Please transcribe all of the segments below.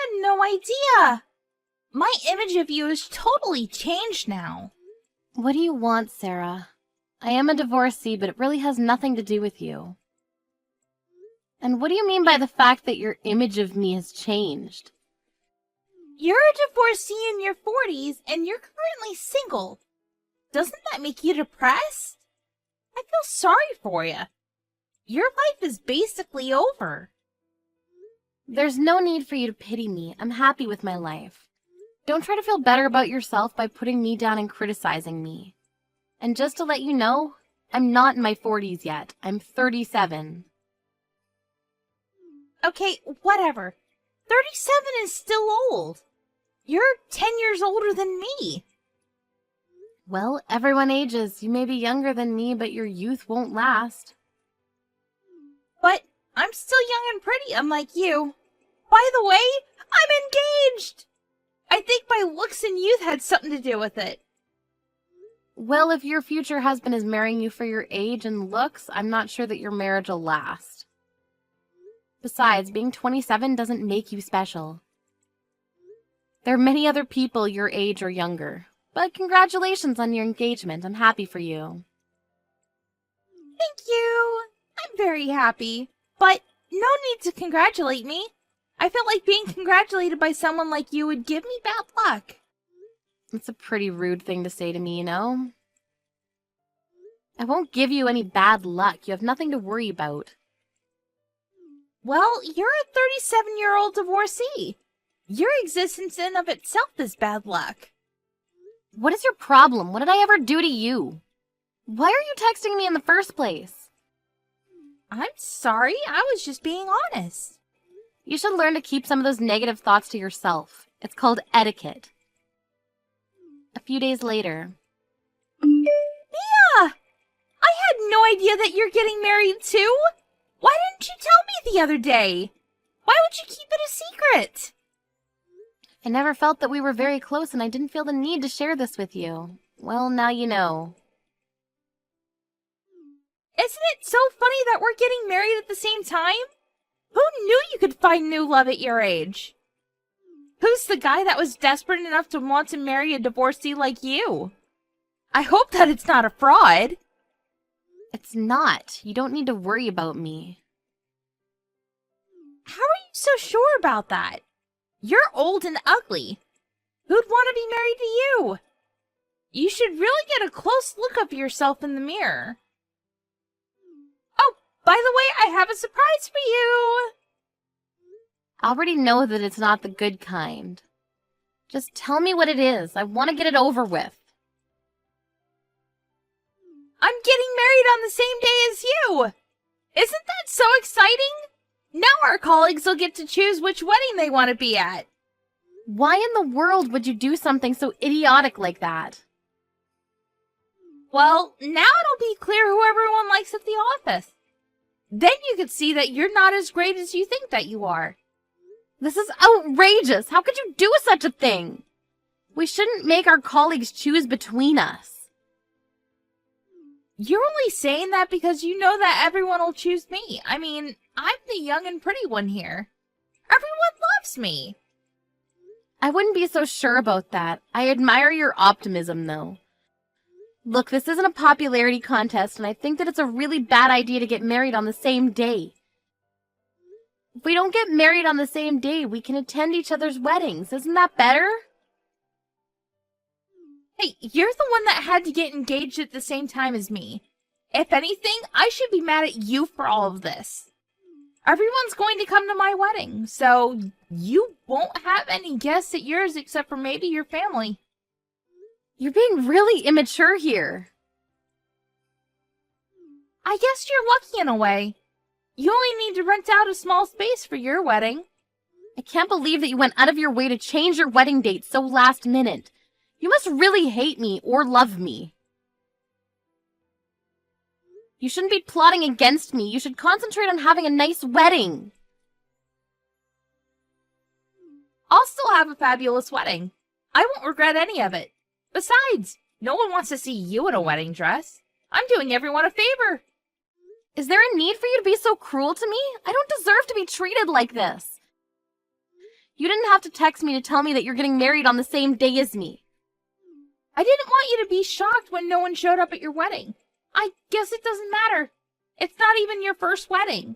had no idea. My image of you is totally changed now. What do you want, Sarah? I am a divorcee, but it really has nothing to do with you. And what do you mean by the fact that your image of me has changed? You're a divorcee in your 40s, and you're currently single. Doesn't that make you depressed? I feel sorry for you. Your life is basically over. There's no need for you to pity me. I'm happy with my life. Don't try to feel better about yourself by putting me down and criticizing me. And just to let you know, I'm not in my 40s yet. I'm 37. Okay, whatever. 37 is still old. You're 10 years older than me. Well, everyone ages. You may be younger than me, but your youth won't last. But I'm still young and pretty, unlike you. By the way, I'm engaged! I think my looks and youth had something to do with it. Well, if your future husband is marrying you for your age and looks, I'm not sure that your marriage will last. Besides, being 27 doesn't make you special. There are many other people your age or younger. But congratulations on your engagement. I'm happy for you. Thank you. I'm very happy. But no need to congratulate me. I feel like being congratulated by someone like you would give me bad luck. It's a pretty rude thing to say to me, you know? I won't give you any bad luck. You have nothing to worry about. Well, you're a 37-year-old divorcee. Your existence in of itself is bad luck. What is your problem? What did I ever do to you? Why are you texting me in the first place? I'm sorry, I was just being honest. You should learn to keep some of those negative thoughts to yourself. It's called etiquette. A few days later. Mia! I had no idea that you're getting married too. Why didn't you tell me the other day? Why would you keep it a secret? I never felt that we were very close, and I didn't feel the need to share this with you. Well, now you know. Isn't it so funny that we're getting married at the same time? Who knew you could find new love at your age? Who's the guy that was desperate enough to want to marry a divorcee like you? I hope that it's not a fraud. It's not. You don't need to worry about me. How are you so sure about that? You're old and ugly. Who'd want to be married to you? You should really get a close look of yourself in the mirror. Oh, by the way, I have a surprise for you. I already know that it's not the good kind. Just tell me what it is. I want to get it over with. I'm getting married on the same day as you. Isn't that so exciting? Now our colleagues will get to choose which wedding they want to be at. Why in the world would you do something so idiotic like that? Well, now it'll be clear who everyone likes at the office. Then you could see that you're not as great as you think that you are. This is outrageous! How could you do such a thing? We shouldn't make our colleagues choose between us. You're only saying that because you know that everyone will choose me. I mean, I'm the young and pretty one here. Everyone loves me. I wouldn't be so sure about that. I admire your optimism, though. Look, this isn't a popularity contest, and I think that it's a really bad idea to get married on the same day. If we don't get married on the same day, we can attend each other's weddings. Isn't that better? Hey, you're the one that had to get engaged at the same time as me. If anything, I should be mad at you for all of this. Everyone's going to come to my wedding, so you won't have any guests at yours except for maybe your family. You're being really immature here. I guess you're lucky in a way. You only need to rent out a small space for your wedding. I can't believe that you went out of your way to change your wedding date so last minute. You must really hate me or love me. You shouldn't be plotting against me. You should concentrate on having a nice wedding. I'll still have a fabulous wedding. I won't regret any of it. Besides, no one wants to see you in a wedding dress. I'm doing everyone a favor. Is there a need for you to be so cruel to me? I don't deserve to be treated like this. You didn't have to text me to tell me that you're getting married on the same day as me. I didn't want you to be shocked when no one showed up at your wedding. I guess it doesn't matter. It's not even your first wedding.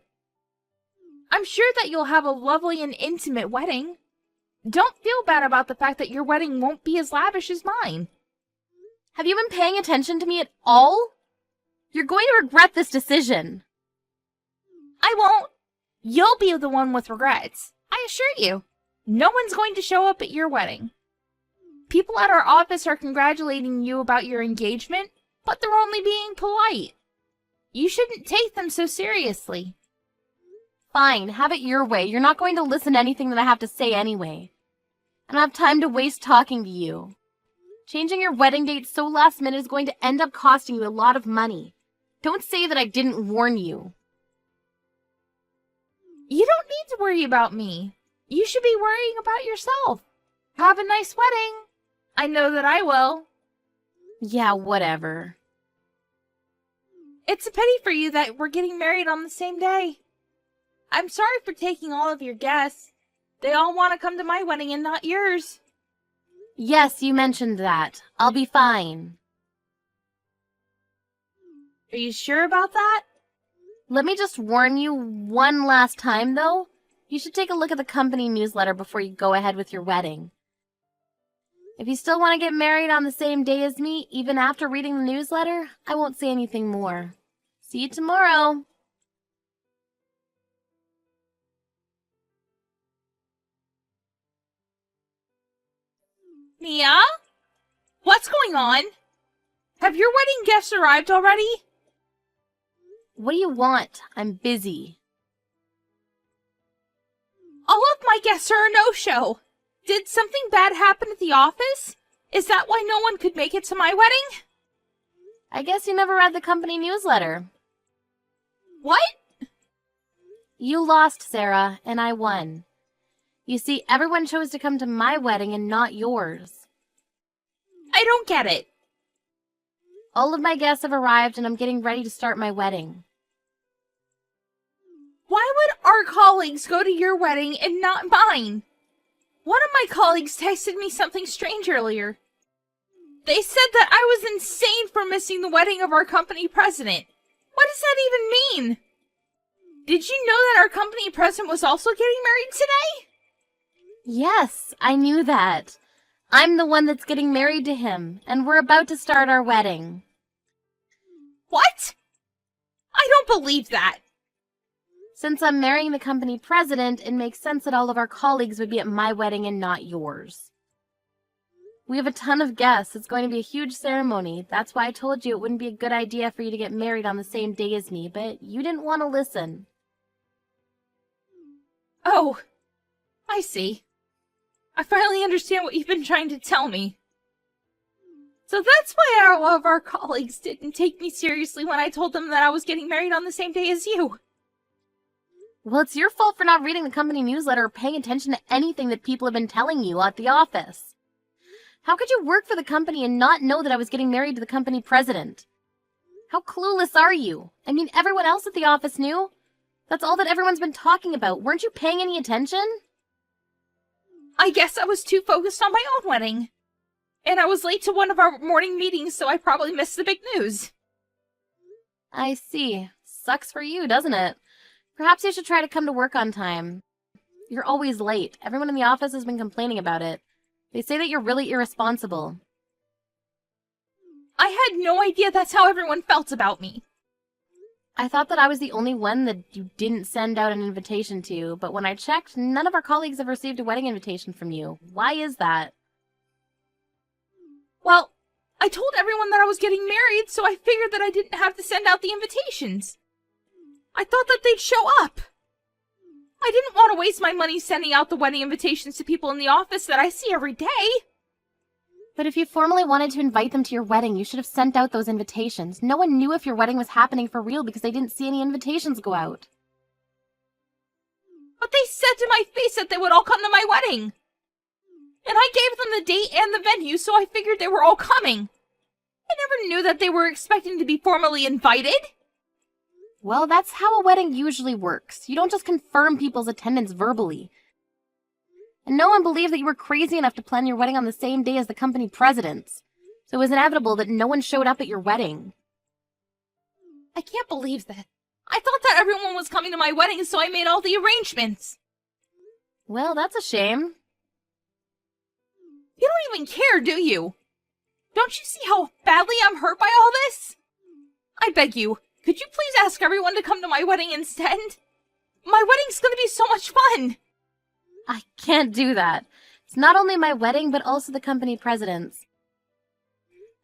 I'm sure that you'll have a lovely and intimate wedding. Don't feel bad about the fact that your wedding won't be as lavish as mine. Have you been paying attention to me at all? You're going to regret this decision. I won't. You'll be the one with regrets. I assure you. No one's going to show up at your wedding. People at our office are congratulating you about your engagement, but they're only being polite. You shouldn't take them so seriously. Fine, have it your way. You're not going to listen to anything that I have to say anyway. I don't have time to waste talking to you. Changing your wedding date so last minute is going to end up costing you a lot of money. Don't say that I didn't warn you. You don't need to worry about me. You should be worrying about yourself. Have a nice wedding. I know that I will. Yeah, whatever. It's a pity for you that we're getting married on the same day. I'm sorry for taking all of your guests. They all want to come to my wedding and not yours. Yes, you mentioned that. I'll be fine. Are you sure about that? Let me just warn you one last time, though. You should take a look at the company newsletter before you go ahead with your wedding. If you still want to get married on the same day as me, even after reading the newsletter, I won't say anything more. See you tomorrow. Mia? What's going on? Have your wedding guests arrived already? What do you want? I'm busy. All of my guests are a no-show. Did something bad happen at the office? Is that why no one could make it to my wedding? I guess you never read the company newsletter. What? You lost, Sarah, and I won. You see, everyone chose to come to my wedding and not yours. I don't get it. All of my guests have arrived and I'm getting ready to start my wedding. Why would our colleagues go to your wedding and not mine? One of my colleagues texted me something strange earlier. They said that I was insane for missing the wedding of our company president. What does that even mean? Did you know that our company president was also getting married today? Yes, I knew that. I'm the one that's getting married to him, and we're about to start our wedding. What? I don't believe that. Since I'm marrying the company president, it makes sense that all of our colleagues would be at my wedding and not yours. We have a ton of guests. It's going to be a huge ceremony. That's why I told you it wouldn't be a good idea for you to get married on the same day as me, but you didn't want to listen. Oh, I see. I finally understand what you've been trying to tell me. So that's why all of our colleagues didn't take me seriously when I told them that I was getting married on the same day as you. Well, it's your fault for not reading the company newsletter or paying attention to anything that people have been telling you at the office. How could you work for the company and not know that I was getting married to the company president? How clueless are you? I mean, everyone else at the office knew. That's all that everyone's been talking about. Weren't you paying any attention? I guess I was too focused on my own wedding. And I was late to one of our morning meetings, so I probably missed the big news. I see. Sucks for you, doesn't it? Perhaps you should try to come to work on time. You're always late. Everyone in the office has been complaining about it. They say that you're really irresponsible. I had no idea that's how everyone felt about me. I thought that I was the only one that you didn't send out an invitation to, but when I checked, none of our colleagues have received a wedding invitation from you. Why is that? Well, I told everyone that I was getting married, so I figured that I didn't have to send out the invitations. I thought that they'd show up. I didn't want to waste my money sending out the wedding invitations to people in the office that I see every day. But if you formally wanted to invite them to your wedding, you should have sent out those invitations. No one knew if your wedding was happening for real because they didn't see any invitations go out. But they said to my face that they would all come to my wedding. And I gave them the date and the venue, so I figured they were all coming. I never knew that they were expecting to be formally invited. Well, that's how a wedding usually works. You don't just confirm people's attendance verbally. And no one believed that you were crazy enough to plan your wedding on the same day as the company president's. So it was inevitable that no one showed up at your wedding. I can't believe that. I thought that everyone was coming to my wedding, so I made all the arrangements. Well, that's a shame. You don't even care, do you? Don't you see how badly I'm hurt by all this? I beg you, could you please ask everyone to come to my wedding instead? My wedding's gonna be so much fun! I can't do that. It's not only my wedding, but also the company president's.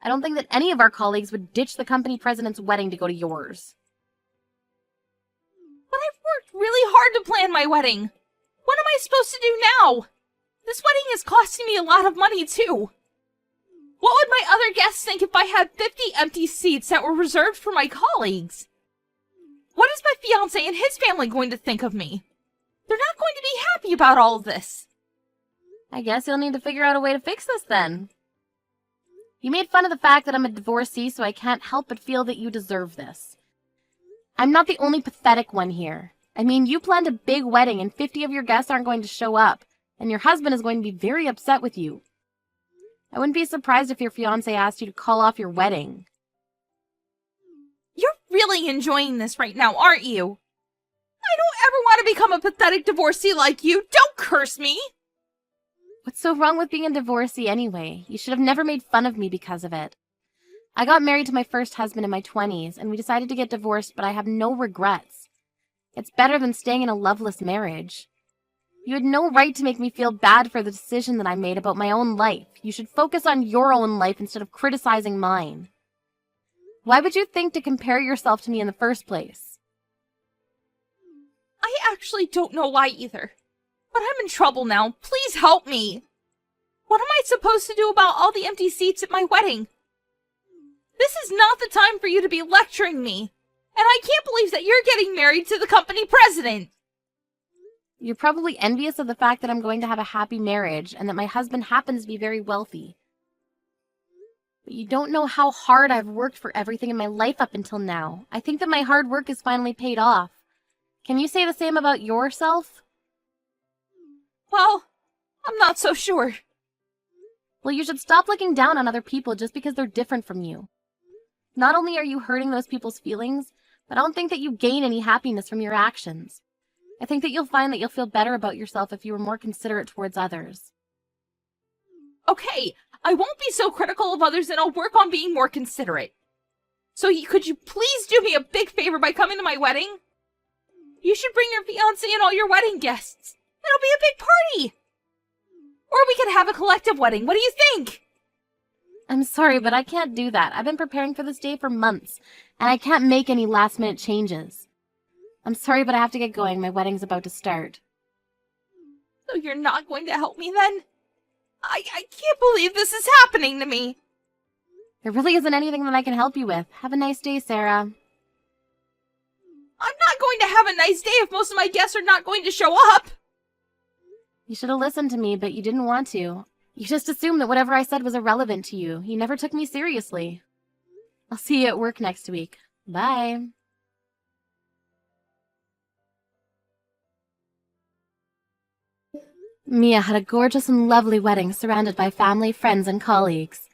I don't think that any of our colleagues would ditch the company president's wedding to go to yours. But I've worked really hard to plan my wedding. What am I supposed to do now? This wedding is costing me a lot of money, too. What would my other guests think if I had 50 empty seats that were reserved for my colleagues? What is my fiancé and his family going to think of me? They're not going to be happy about all of this. I guess you'll need to figure out a way to fix this then. You made fun of the fact that I'm a divorcee, so I can't help but feel that you deserve this. I'm not the only pathetic one here. I mean, you planned a big wedding and 50 of your guests aren't going to show up, and your husband is going to be very upset with you. I wouldn't be surprised if your fiancé asked you to call off your wedding. You're really enjoying this right now, aren't you? I don't ever want to become a pathetic divorcee like you. Don't curse me! What's so wrong with being a divorcee anyway? You should have never made fun of me because of it. I got married to my first husband in my 20s, and we decided to get divorced, but I have no regrets. It's better than staying in a loveless marriage. You had no right to make me feel bad for the decision that I made about my own life. You should focus on your own life instead of criticizing mine. Why would you think to compare yourself to me in the first place? I actually don't know why either. But I'm in trouble now. Please help me. What am I supposed to do about all the empty seats at my wedding? This is not the time for you to be lecturing me. And I can't believe that you're getting married to the company president. You're probably envious of the fact that I'm going to have a happy marriage and that my husband happens to be very wealthy. But you don't know how hard I've worked for everything in my life up until now. I think that my hard work is finally paid off. Can you say the same about yourself? Well, I'm not so sure. Well, you should stop looking down on other people just because they're different from you. Not only are you hurting those people's feelings, but I don't think that you gain any happiness from your actions. I think that you'll find that you'll feel better about yourself if you were more considerate towards others. Okay, I won't be so critical of others and I'll work on being more considerate. So could you please do me a big favor by coming to my wedding? You should bring your fiancé and all your wedding guests. It'll be a big party! Or we could have a collective wedding. What do you think? I'm sorry, but I can't do that. I've been preparing for this day for months, and I can't make any last-minute changes. I'm sorry, but I have to get going. My wedding's about to start. So you're not going to help me then? I can't believe this is happening to me. There really isn't anything that I can help you with. Have a nice day, Sarah. I'm not going to have a nice day if most of my guests are not going to show up. You should have listened to me, but you didn't want to. You just assumed that whatever I said was irrelevant to you. You never took me seriously. I'll see you at work next week. Bye. Mia had a gorgeous and lovely wedding surrounded by family, friends, and colleagues.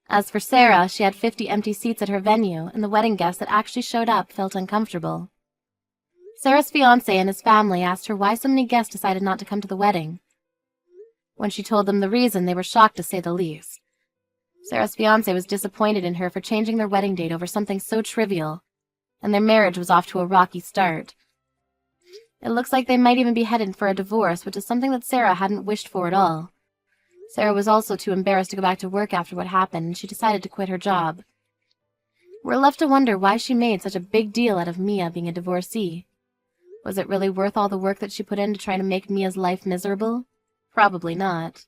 As for Sarah, she had 50 empty seats at her venue, and the wedding guests that actually showed up felt uncomfortable. Sarah's fiancé and his family asked her why so many guests decided not to come to the wedding. When she told them the reason, they were shocked to say the least. Sarah's fiancé was disappointed in her for changing their wedding date over something so trivial, and their marriage was off to a rocky start. It looks like they might even be headed for a divorce, which is something that Sarah hadn't wished for at all. Sarah was also too embarrassed to go back to work after what happened, and she decided to quit her job. We're left to wonder why she made such a big deal out of Mia being a divorcee. Was it really worth all the work that she put in to try to make Mia's life miserable? Probably not.